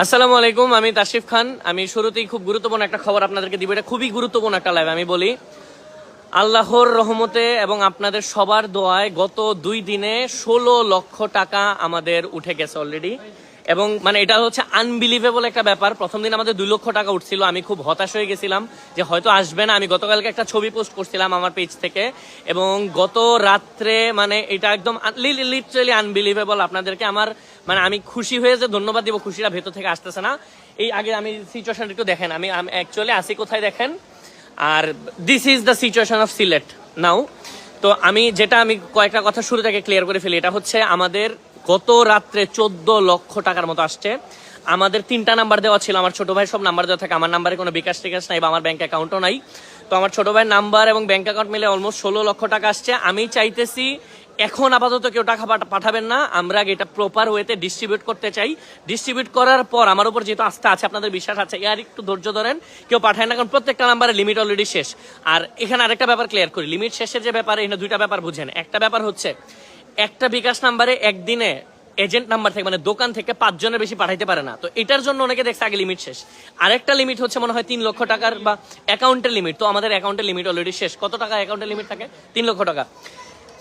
আসসালামু আলাইকুম, আমি তাশরিফ খান। আমি শুরুতেই খুব গুরুত্বপূর্ণ একটা খবর আপনাদেরকে দিব। এটা খুবই গুরুত্বপূর্ণ একটা লাইভ। আমি বলি, আল্লাহর রহমতে এবং আপনাদের সবার দোয়ায় গত 2 দিনে 16 লক্ষ টাকা আমাদের উঠে গেছে অলরেডি। এবং মানে এটা হচ্ছে আনবিলিভেবল একটা ব্যাপার। প্রথম দিন আমাদের 2 লক্ষ টাকা উঠছিল, আমি খুব হতাশ হয়ে গেছিলাম যে হয়তো আসবে না। আমি গতকালকে একটা ছবি পোস্ট করছিলাম আমার পেজ থেকে, এবং গত রাত্রে মানে এটা একদম লিটারালি আনবিলিভেবল। আপনাদেরকে আমার মানে আমি খুশি হয়ে যে ধন্যবাদ দিব, খুশিটা ভেতর থেকে আসতেছে না। এই আগে আমি সিচুয়েশন একটু দেখেন, আমি অ্যাকচুয়ালি আসি কোথায় দেখেন। আর this is the situation of Sylhet now. তো আমি কয়েকটা কথা শুরু থেকে ক্লিয়ার করে ফেলি। এটা হচ্ছে আমাদের গত রাত্রে 14 লক্ষ টাকার মতো আসছে। আমাদের 3টা নাম্বার দেওয়া ছিল, আমার ছোট ভাই সব নাম্বার দেওয়া থাকে। আমার নাম্বারে কোনো বিকাশ টিকাশ নাই বা আমার ব্যাংক অ্যাকাউন্টও নাই। তো আমার ছোট ভাইয়ের নাম্বার এবং ব্যাংক অ্যাকাউন্ট মিলে অলমোস্ট 16 লক্ষ টাকা আসছে। আমি চাইতেছি এখন আপাতত কেউ টাকা পাঠাবেন না, আমরা এটা প্রপার ওয়েতে ডিস্ট্রিবিউট করতে চাই। ডিস্ট্রিবিউট করার পর আমার উপর যেহেতু আস্থা আছে, আপনাদের বিশ্বাস আছে, আর একটু ধৈর্য ধরেন, কেউ পাঠায় না, কারণ প্রত্যেকটা নাম্বারে লিমিট অলরেডি শেষ। আর এখানে আরেকটা ব্যাপার ক্লিয়ার করি, লিমিট শেষের যে ব্যাপার, এখানে 2টা ব্যাপার বুঝেন। একটা ব্যাপার হচ্ছে একটা বিকাশ নাম্বারে একদিনে এজেন্ট নাম্বার থেকে মানে দোকান থেকে 5 জনের বেশি পাঠাইতে পারে না। তো এটার জন্য অনেকে দেখছে আগে লিমিট শেষ। আরেকটা লিমিট হচ্ছে মনে হয় 3 লক্ষ টাকার বা অ্যাকাউন্টের লিমিট। তো আমাদের অ্যাকাউন্টের লিমিট অলরেডি শেষ। কত টাকা অ্যাকাউন্টের লিমিট থাকে? 3 লক্ষ টাকা।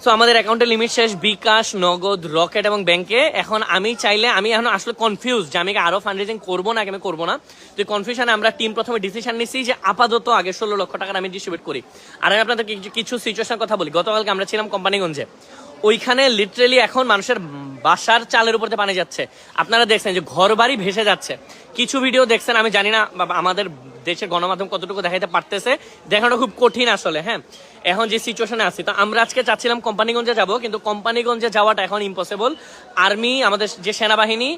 সো আমাদের অ্যাকাউন্টের লিমিট শেষ, বিকাশ, নগদ, রকেট এবং ব্যাংকে। এখন আমি চাইলে, আমি এখন আসলে কনফিউজ যে আমি আরো ফান্ড রেজিং করবো না, আমি করবো না। তো কনফিউশনে আমরা টিম প্রথমে ডিসিশন নিচ্ছি যে আপাতত আগে 16 লক্ষ টাকা আমি ডিস্ট্রিবিউট করি। আর আমি আপনাদের কিছু সিচুয়েশন কথা বলি। গতকালকে আমরা ছিলাম কোম্পানিগঞ্জে, ওইখানে লিটারেলি এখন মানুষের বাসার চালের উপর পানি যাচ্ছে। আপনারা দেখছেন যে ঘর বাড়ি ভেসে যাচ্ছে। কিছু ভিডিও দেখছেন, আমি জানি না আমাদের দেশের গণমাধ্যম কতটুকু দেখাইতে পারতেছে, দেখানো খুব কঠিন আসলে। হ্যাঁ, এখন যে সিচুয়েশনে আছি, তো আমরা আজকে চাচ্ছিলাম কোম্পানিগঞ্জে যাব, কিন্তু কোম্পানিগঞ্জে যাওয়াটা এখন ইম্পসিবল। আর্মি, আমাদের যে সেনাবাহিনী,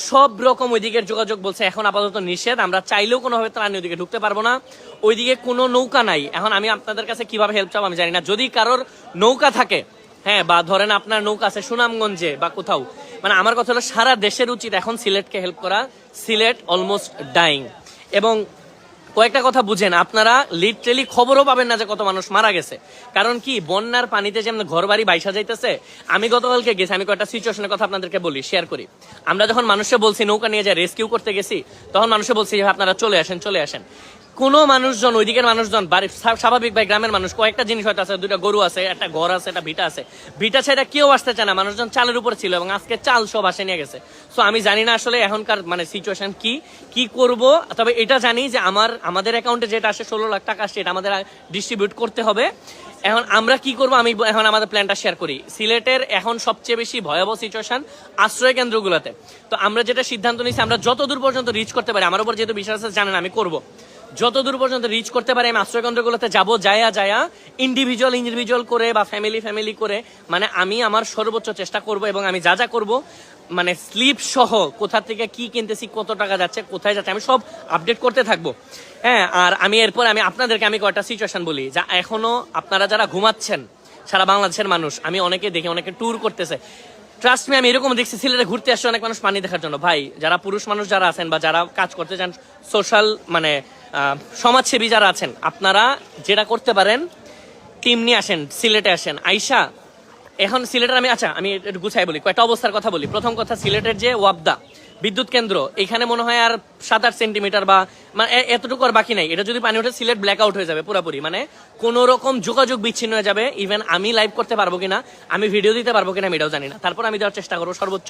সব রকম ওইদিকের যোগাযোগ বলছে এখন আপাতত নিষেধ। আমরা চাইলেও কোনোভাবে ত্রাণ ওইদিকে ঢুকতে পারবো না, ওইদিকে কোনো নৌকা নাই। এখন আমি আপনাদের কাছে কিভাবে হেল্প চাবো আমি জানি না। যদি কারোর নৌকা থাকে, হ্যাঁ, বা ধরেন আপনার নৌকা আছে সুনামগঞ্জে বা কোথাও, মানে আমার কথা হলো সারা দেশের উচিত এখন সিলেটকে হেল্প করা। Sylhet almost dying. এবং কয়েকটা কথা বুঝেন, আপনারা লিটারেলি খবরও পাবেন না যে কত মানুষ মারা গেছে। কারণ কি, বন্যার পানিতে যেমন ঘর বাড়ি বাইসা যাইতেছে। আমি গতকালকে গেছি, আমি কয়েকটা সিচুয়েশনের কথা আপনাদেরকে বলি, শেয়ার করি। আমরা যখন মানুষকে বলছি নৌকা নিয়ে যায় রেস্কিউ করতে গেছি, তখন মানুষকে বলছি যে আপনারা চলে আসেন চলে আসেন। কোনো মানুষজন, ওইদিকের মানুষজন, বাড়ির স্বাভাবিক ভাই গ্রামের মানুষ, কয়েকটা জিনিস হয়তো আছে, 2টা গরু আছে, একটা ঘর আছে, একটা ভিটা আছে, ভিটা ছেড়ে কেউ আসতে চায় না। মানুষজন চালের উপর ছিল এবং আজকে চাল সব আসে নিয়ে গেছে। সো আমি জানি না আসলে এখনকার মানে সিচুয়েশন কি করব। তবে এটা জানি যে আমাদের অ্যাকাউন্টে যেটা আসে 16 লাখ টাকা আসছে, এটা আমাদের ডিস্ট্রিবিউট করতে হবে। এখন আমরা কি করব, আমি এখন আমাদের প্ল্যানটা শেয়ার করি। সিলেটের এখন সবচেয়ে বেশি ভয়াবহ সিচুয়েশন আশ্রয় কেন্দ্রগুলোতে। তো আমরা যেটা সিদ্ধান্ত নিয়েছি, আমরা যতদূর পর্যন্ত রিচ করতে পারি, আমার উপর যেহেতু বিশ্বাস আছে, জানেন আমি করব, যতদূর পর্যন্ত রিচ করতে পারে আমি আশ্রয় কেন্দ্রগুলোতে যাবো। যায়া ইন্ডিভিজুয়াল করে বা ফ্যামিলি করে, মানে আমি আমার সর্বোচ্চ চেষ্টা করব। এবং আমি যা করব, মানে স্লিপ সহ কোথা থেকে কি কিনতেছি, কত টাকা যাচ্ছে, কোথায় যাচ্ছে, আমি সব আপডেট করতে থাকবো। হ্যাঁ, আর আমি এরপর আপনাদেরকে কয়েকটা সিচুয়েশন বলি, যা এখনো আপনারা যারা ঘুমাচ্ছেন সারা বাংলাদেশের মানুষ, আমি অনেকে দেখি অনেকে ট্যুর করতেছে। ট্রাস্ট মি, আমি এরকম দেখছি সিলেটে ঘুরতে আসছে অনেক মানুষ পানি দেখার জন্য। ভাই, যারা পুরুষ মানুষ যারা আছেন বা যারা কাজ করতে চান, সোশ্যাল মানে সমাজসেবী যারা আছেন, আপনারা যেটা করতে পারেন, টিম নিয়ে আসেন, সিলেটে আসেন। আইসা এখন সিলেটের আমি একটু গুছাই বলি, কয়েকটা অবস্থার কথা বলি। প্রথম কথা, সিলেটের যে ওয়াবদা বিদ্যুৎ কেন্দ্র, এখানে মনে হয় আর 7-8 সেন্টিমিটার বা মানে এতটুকু আর বাকি নাই। এটা যদি পানি ওঠে, সিলেট ব্ল্যাক আউট হয়ে যাবে পুরোপুরি, মানে কোন রকম যোগাযোগ বিচ্ছিন্ন হয়ে যাবে। ইভেন আমি লাইভ করতে পারবো কিনা, আমি ভিডিও দিতে পারবো কিনা, আমি এটাও জানি না। তারপর আমি দেওয়ার চেষ্টা করবো সর্বোচ্চ।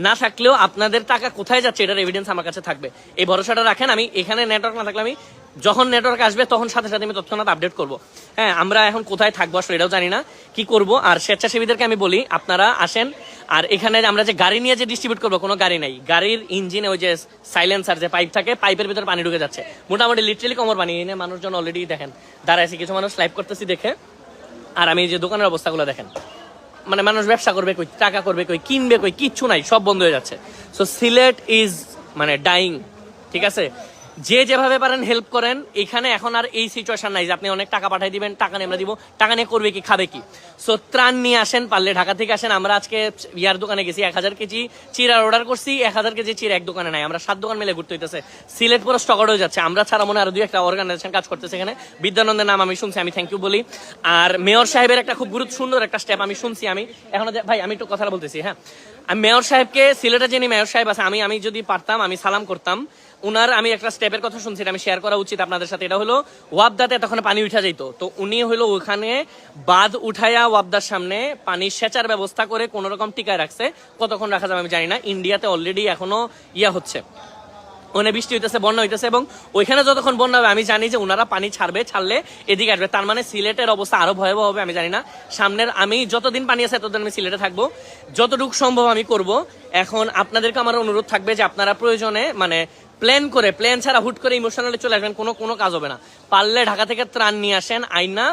না থাকলেও আপনাদের টাকা কোথায় যাচ্ছে এটার এভিডেন্স আমার কাছে থাকবে, এই ভরসাটা রাখেন। আমি এখানে নেটওয়ার্ক না থাকলে, আমি যখন নেটওয়ার্ক আসবে তখন সাথে সাথে আমি তৎক্ষণাৎ আপডেট করবো। হ্যাঁ, আমরা এখন কোথায় থাকবো আসলে এটাও জানি না, কি করব। আর স্বেচ্ছাসেবীদেরকে আমি বলি, আপনারা আসেন। আর এখানে আমরা যে গাড়ি নিয়ে যে ডিস্ট্রিবিউট করবো, কোনো গাড়ি নাই। গাড়ির ইঞ্জিনে ওই যে সাইলেন্সার যে পাইপ থাকে, পাইপের ভিতরে পানি ঢুকে যাচ্ছে মোটামুটি লিটারেলি কোমর পানি। এনে মানুষজন অলরেডি দেখেন দাঁড়াইছে, কিছু মানুষ লাইভ করতেছি দেখে। আর আমি যে দোকানের অবস্থাগুলো দেখেন, মানে মানুষ ব্যবসা করবে কই, টাকা করবে কই, কিনবে কই, কিচ্ছু নাই, সব বন্ধ হয়ে যাচ্ছে। সো সিলেট ইজ মানে ডাইং, ঠিক আছে। যে যেভাবে পারেন হেল্প করেন। এখানে এখন আর এই সিচুয়েশন নাই যে আপনি অনেক টাকা পাঠিয়ে দিবেন, টাকা নিয়ে আমরা দিব, টাকা নিয়ে করবে কি, খাবে কি। সো ত্রাণ নিয়ে আসেন, পারলে ঢাকা থেকে আসেন। আমরা আজকে ইয়ার দোকানে গেছি, 1000 কেজি চিরার অর্ডার করছি, 1000 কেজি চিরা এক দোকানে নাই, আমরা 7 দোকান মিলে ঘুরতে হইতেছে। সিলেট পুরো স্টক আউট হয়ে যাচ্ছে। আমরা ছাড়া মনে আরো 2-1টা অর্গানাইজেশন কাজ করতেছে এখানে। বিদ্যানন্দের নাম আমি শুনছি, আমি থ্যাংক ইউ বলি। আর মেয়র সাহেবের একটা খুব সুন্দর একটা স্টেপ আমি শুনছি। আমি এখন ভাই আমি একটু কথা বলতেছি, হ্যাঁ। আমি মেয়র সাহেবকে, সিলেটের যিনি মেয়র সাহেব আছে, আমি যদি পারতাম আমি সালাম করতাম। উনার আমি একটা স্টেপের কথা শুনছি, আমি শেয়ার করা উচিত আপনাদের সাথে। এটা হলো ওয়াবদাতে তখন পানি উঠা যেত, তো উনি হলো ওখানে বাঁধ উঠাইয়া ওয়াবদার সামনে পানি সেচার ব্যবস্থা করে কোন রকম টিকায় রাখছে। কতক্ষণ রাখা যাবে আমি জানি না। ইন্ডিয়াতে অলরেডি এখনো ইয়া হচ্ছে, ওখানে বৃষ্টি হইতেছে, বন্যা হইতেছে, এবং ওইখানে যতক্ষণ বন্যা হবে আমি জানি যে ওনারা পানি ছাড়লে এদিকে আসবে। তার মানে সিলেটের অবস্থা আরো ভয়াবহ হবে, আমি জানি না। সামনের আমি যতদিন পানি আছে ততদিন আমি সিলেটে থাকবো, যতটুকু সম্ভব আমি করব। এখন আপনাদেরকে আমার অনুরোধ থাকবে যে আপনারা প্রয়োজনে মানে প্ল্যান ছাড়া হুট করে ইমোশনালি চলে আসবেন, কোনো কাজ হবে না। পারলে ঢাকা থেকে ত্রাণ নিয়ে আসেন, আইনা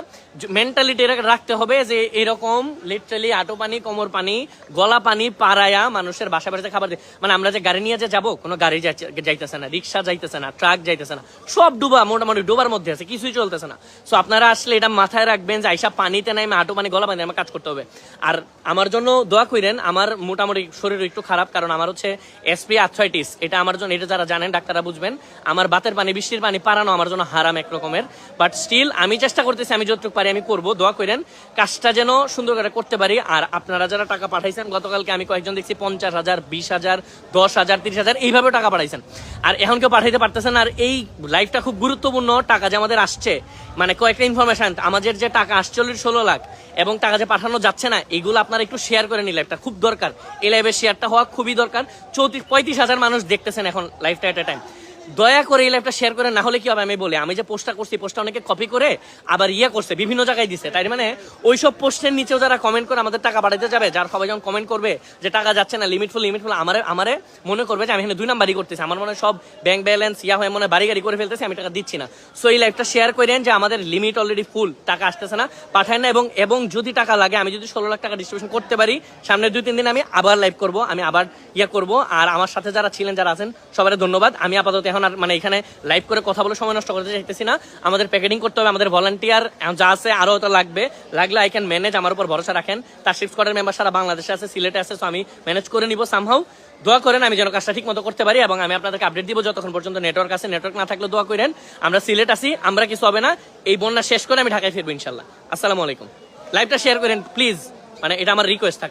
মেন্টালিটি রাখতে হবে যে এরকম লিটারালি আটো পানি, কোমর পানি, গলা পানি পাড়ায়া মানুষের বাসা বাড়িতে খাবার দিয়ে, মানে আমরা যে গাড়ি নিয়ে যে যাবো, কোনো গাড়ি যাইতেছে না, রিক্সা যাইতেছে না, ট্রাক যাইতেছে না, সব ডুবা, মোটামুটি ডোবার মধ্যে আছে, কিছুই চলতেছে না। সো আপনারা আসলে এটা মাথায় রাখবেন যে আইসা পানিতে নাই, আটো পানি, গলা পানি আমার কাজ করতে হবে। আর আমার জন্য দোয়া করেন, আমার মোটামুটি শরীর একটু খারাপ, কারণ আমার হচ্ছে এসপি আর্থ্রাইটিস। এটা আমার জন্য, এটা যারা জানেন ডাক্তাররা বুঝবেন, আমার বাতের পানি, বৃষ্টির পানি পারানো আমার জন্য হারাম এক রকমের। বাট স্টিল আমি চেষ্টা করতেছি, আমি যতটুকু পারি আমি করবো। দোয়া করেন কাজটা যেন সুন্দর করে করতে পারি। আর আপনারা যারা টাকা পাঠাইছেন, গতকালকে আমি কয়েকজন দেখছি 50,000, 20,000, 10,000, 30,000 এইভাবে টাকা পাঠাইছেন, আর এখন কেউ পাঠাইতে পারতেছেন। আর এই লাইফটা খুব গুরুত্বপূর্ণ। টাকা যে আমাদের আসছে, মানে কয়েকটা ইনফরমেশন, আমাদের যে টাকা আসছে 16 লাখ এবং টাকা যে পাঠানো যাচ্ছে না, এগুলো আপনারা একটু শেয়ার করে নিলে লাইফটা খুব দরকার। এই লাইভের শেয়ারটা হওয়া খুবই দরকার। 35,000 মানুষ দেখতেছেন এখন লাইফটা এট এ টাইম। দয়া করে এই লাইভটা শেয়ার করে, না হলে কি হবে আমি বলি, আমি যে পোস্টটা করছি, পোস্টটা অনেকে কপি করে আবার করছে, বিভিন্ন জায়গায় দিচ্ছে। তাই মানে ওইসব পোস্টের নিচেও যারা কমেন্ট করে আমাদের টাকা বাড়াইতে যাবে, যার সবাই যখন কমেন্ট করবে যে টাকা যাচ্ছে না, লিমিটফুল, আমারে মনে করবে যে আমি এখানে 2 নাম্বারই করতেছি, আমার মনে সব ব্যাংক ব্যালেন্স হয়ে মনে বাড়ি গাড়ি করে ফেলতেছি, আমি টাকা দিচ্ছি না। সো এই লাইভটা শেয়ার করেন যে আমাদের লিমিট অলরেডি ফুল, টাকা আসতেছে না, পাঠায় না। এবং যদি টাকা লাগে, আমি যদি 16 লাখ টাকা ডিস্ট্রিবিউশন করতে পারি, সামনে 2-3 দিন আমি আবার লাইভ করবো, আমি আবার করবো। আর আমার সাথে যারা ছিলেন, যারা আছেন, সবাই ধন্যবাদ। আমি আপাতত এখন আর মানে এখানে লাইভ করে কথা বলে সময় নষ্ট করতে চাইতেছি না। আমাদের প্যাকেটিং করতে হবে, আমাদের ভলান্টিয়ার যা আছে আরো তো লাগলে আই ক্যান ম্যানেজ, আমার উপর ভরসা রাখেন। তাশরিফ স্কোয়াডের মেম্বার সারা বাংলাদেশে আছে, সিলেটে আছে, সো আমি ম্যানেজ করে নিব সামহাউ। দোয়া করেন আমি যেন কাজটা ঠিক মতো করতে পারি, এবং আমি আপনাদেরকে আপডেট দিব যতক্ষণ পর্যন্ত নেটওয়ার্ক আছে। নেটওয়ার্ক না থাকলে দোয়া করেন, আমরা সিলেট আসি, আমরা কিছু হবে না। এই বন্যা শেষ করে আমি ঢাকায় ফিরবো ইনশাল্লাহ। আসসালামু আলাইকুম। লাইভটা শেয়ার করেন প্লিজ, মানে এটা আমার রিকোয়েস্ট থাকলো।